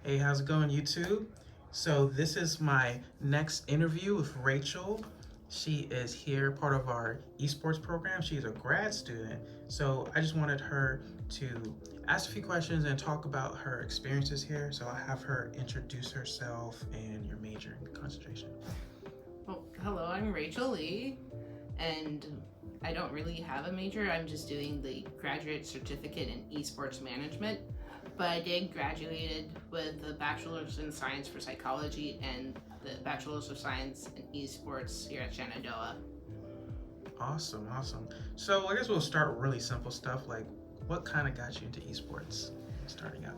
Hey, how's it going, YouTube? So, this is my next interview with Rachel. She is here, part of our esports program. She's a grad student. So, I just wanted her to ask a few questions and talk about her experiences here. So, I'll have her introduce herself and your major and concentration. Well, hello, I'm Rachel Lee, and I don't really have a major. I'm just doing the graduate certificate in esports management. But I did graduated with the bachelor's in science for psychology and the bachelor's of science in esports here at Shenandoah. Awesome, awesome. So, I guess we'll start with really simple stuff like what kind of got you into esports starting out?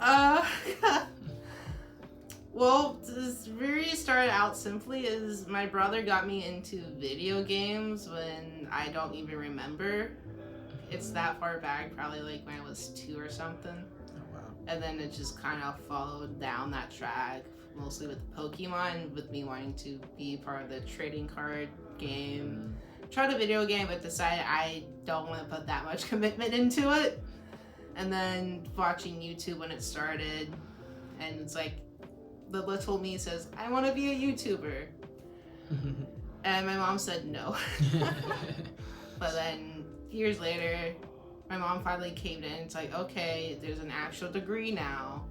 Uh, well, this really started out simply as my brother got me into video games when I don't even remember. It's that far back, probably like when I was 2 or something. Oh, wow. And then it just kind of followed down that track, mostly with Pokemon, with me wanting to be part of the trading card game. Tried a video game, but decided I don't want to put that much commitment into it. And then watching YouTube when it started, and it's like, the little me says, I want to be a YouTuber. And my mom said no. But then years later, my mom finally caved in. It's like, okay, there's an actual degree now.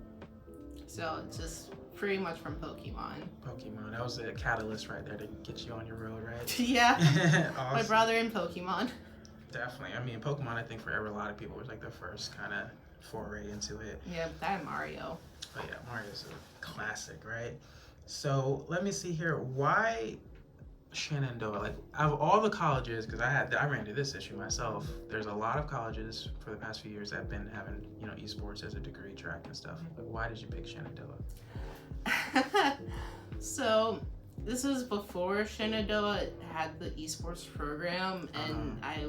So it's just pretty much from Pokemon. Pokemon, that was a catalyst right there to get you on your road, right? Yeah, Awesome. my brother in Pokemon. Definitely. I mean, Pokemon, I think forever, a lot of people was like the first kind of foray into it. Yeah, that and Mario. But yeah, Mario's a classic, right? So let me see here. Why Shenandoah? Like, out of all the colleges, because I ran into this issue myself. There's a lot of colleges for the past few years that have been having esports as a degree track and stuff. Like, why did you pick Shenandoah? So this was before Shenandoah had the esports program, and I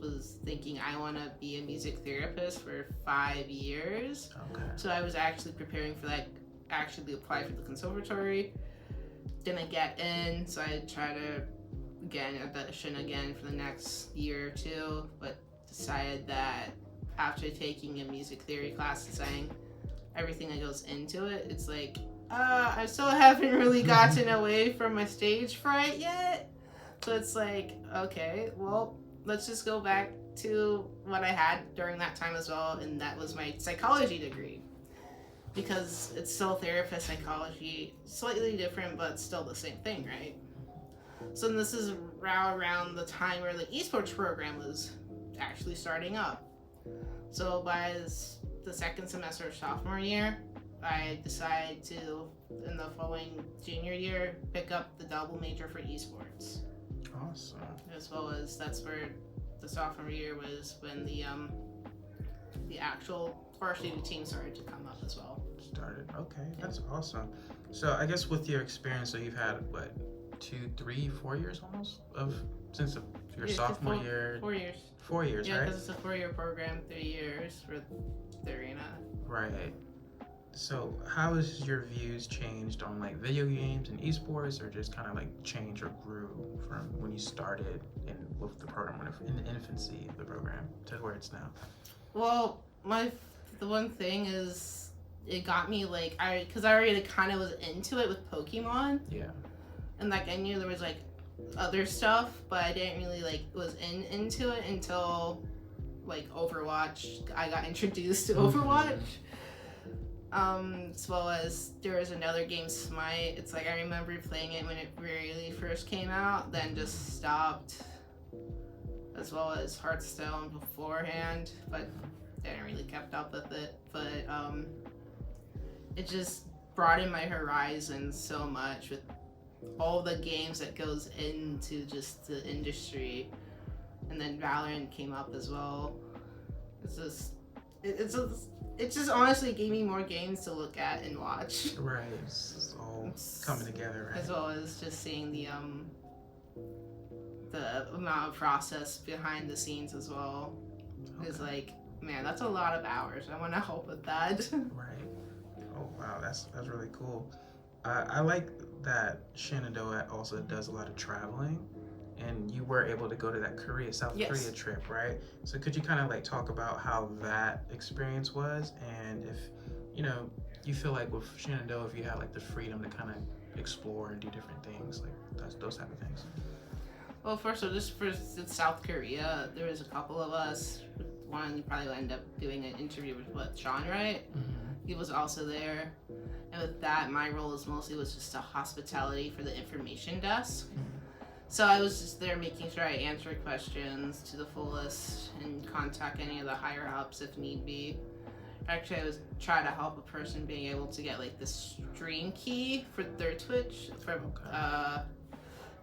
was thinking I want to be a music therapist for 5 years. Okay. So I was actually preparing for that, actually apply for the conservatory. Didn't get in, so I tried to again audition again for the next year or two, but decided that after taking a music theory class and saying everything that goes into it, it's like, I still haven't really gotten away from my stage fright yet. So it's like, okay, well, let's just go back to what I had during that time as well, and that was my psychology degree. Because it's still therapist psychology, slightly different, but still the same thing, right? So this is around the time where the esports program was actually starting up. So by the second semester of sophomore year, I decided to, in the following junior year, pick up the double major for esports. Awesome. As well as that's where the sophomore year was when the actual varsity team started to come up as well. Started. Okay, that's awesome. So I guess with your experience, so you've had what, 2, 3, 4 years almost of since your sophomore year. 4 years. 4 years, Yeah, right? because it's a 4-year program, 3 years for the arena. Right. So how has your views changed on like video games and esports, or just kind of like change or grew from when you started with the program in the infancy of the program to where it's now? Well, the one thing is it got me like because I already kind of was into it with Pokemon. Yeah. And like I knew there was like other stuff, but I didn't really like was into it until like Overwatch. I got introduced to Overwatch. As well as there was another game, Smite. It's like I remember playing it when it really first came out, then just stopped. As well as Hearthstone beforehand, but didn't really kept up with it. But it just broadened my horizon so much with all the games that goes into just the industry. And then Valorant came up as well. It just honestly gave me more games to look at and watch. Right. It's all coming together, right? As well as just seeing the amount of process behind the scenes as well. Okay. It's like, man, that's a lot of hours. I want to help with that. Right. Oh wow, that's really cool. I like that Shenandoah also does a lot of traveling, and you were able to go to that South Korea trip, right? So could you kind of like talk about how that experience was, and if you know, you feel like with Shenandoah, if you had like the freedom to kind of explore and do different things, like those type of things. Well, first, so just for South Korea, there was a couple of us. One, you probably end up doing an interview with Sean, right? He was also there. And with that, my role was just a hospitality for the information desk. So I was just there making sure I answered questions to the fullest and contact any of the higher ups if need be. Actually, I was trying to help a person being able to get like the stream key for their Twitch from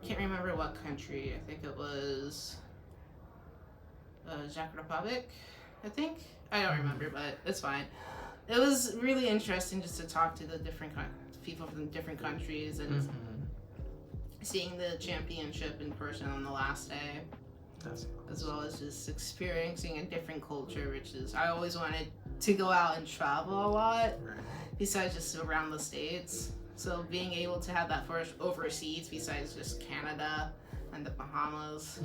can't remember what country. I think it was Czech Republic. I think I don't remember, but it's fine. It was really interesting just to talk to the different people from different countries and seeing the championship in person on the last day. That's as well as just experiencing a different culture, which is I always wanted to go out and travel a lot, besides just around the States. So being able to have that for overseas, besides just Canada and the Bahamas,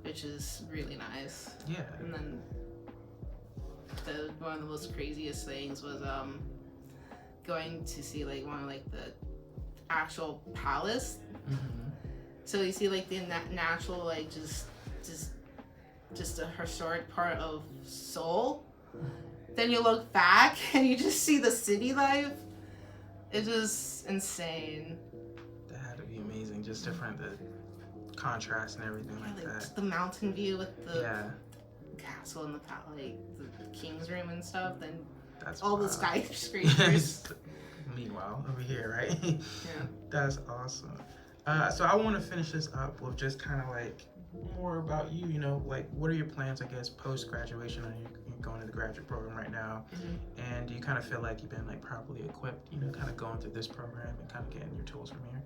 which is really nice. Yeah. And then one of the most craziest things was going to see like one of like the actual palace. So you see like the natural like just a historic part of Seoul. Then you look back and you just see the city life. It's just insane. That had to be amazing. Just different, the contrast and everything like that. The mountain view with the Yeah. castle and like the king's room and stuff. Then That's all wild. the skyscrapers. Meanwhile, over here, right? Yeah. That's awesome. So I want to finish this up with just kind of like more about you. You know, like what are your plans? I guess post graduation. You're going to the graduate program right now, and do you kind of feel like you've been like properly equipped? You know, kind of going through this program and kind of getting your tools from here.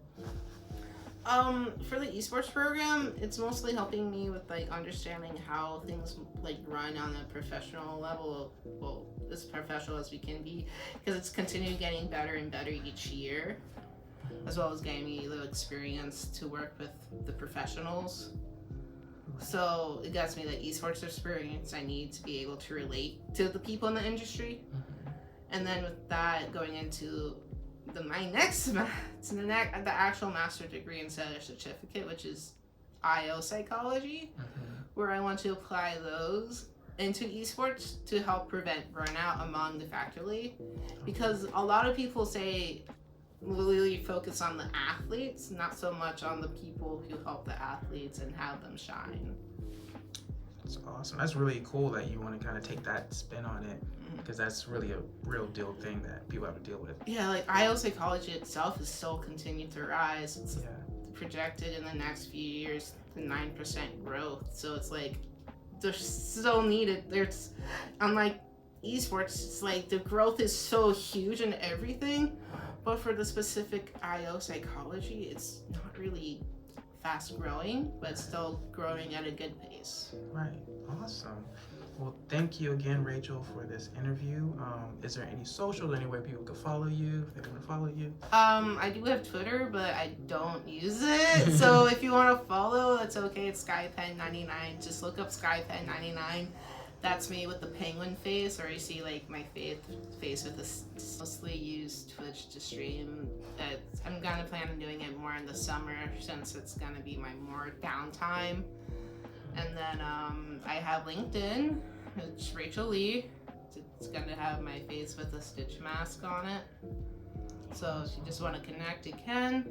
For the esports program, it's mostly helping me with like understanding how things like run on a professional level. Well, as professional as we can be, because it's continuing getting better and better each year, as well as getting me the experience to work with the professionals. So it gets me the esports experience I need to be able to relate to the people in the industry. And then with that, going into the actual master degree instead of certificate, which is IO psychology, where I want to apply those into esports to help prevent burnout among the faculty, because a lot of people say really focus on the athletes, not so much on the people who help the athletes and have them shine. That's awesome. That's really cool that you want to kind of take that spin on it, because that's really a real deal thing that people have to deal with. Yeah, like IO psychology itself is still continuing to rise. It's projected in the next few years to 9% growth. So it's like they're so needed. There's unlike esports, it's like the growth is so huge in everything, but for the specific IO psychology, it's not really fast growing, but still growing at a good pace. Right. Awesome. Well, thank you again, Rachel, for this interview. Is there any socials, anywhere people can follow you if they want to follow you? I do have Twitter, but I don't use it. So if you want to follow, that's okay. It's SkyPen99. Just look up SkyPen99. That's me with the penguin face, or you see like my face with this. Mostly use Twitch to stream. I'm gonna plan on doing it more in the summer since it's gonna be my more downtime. And then I have LinkedIn. It's Rachel Lee. It's gonna have my face with a Stitch mask on it. So if you just want to connect, you can.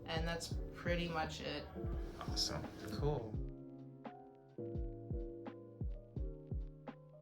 And that's pretty much it. Awesome. Cool.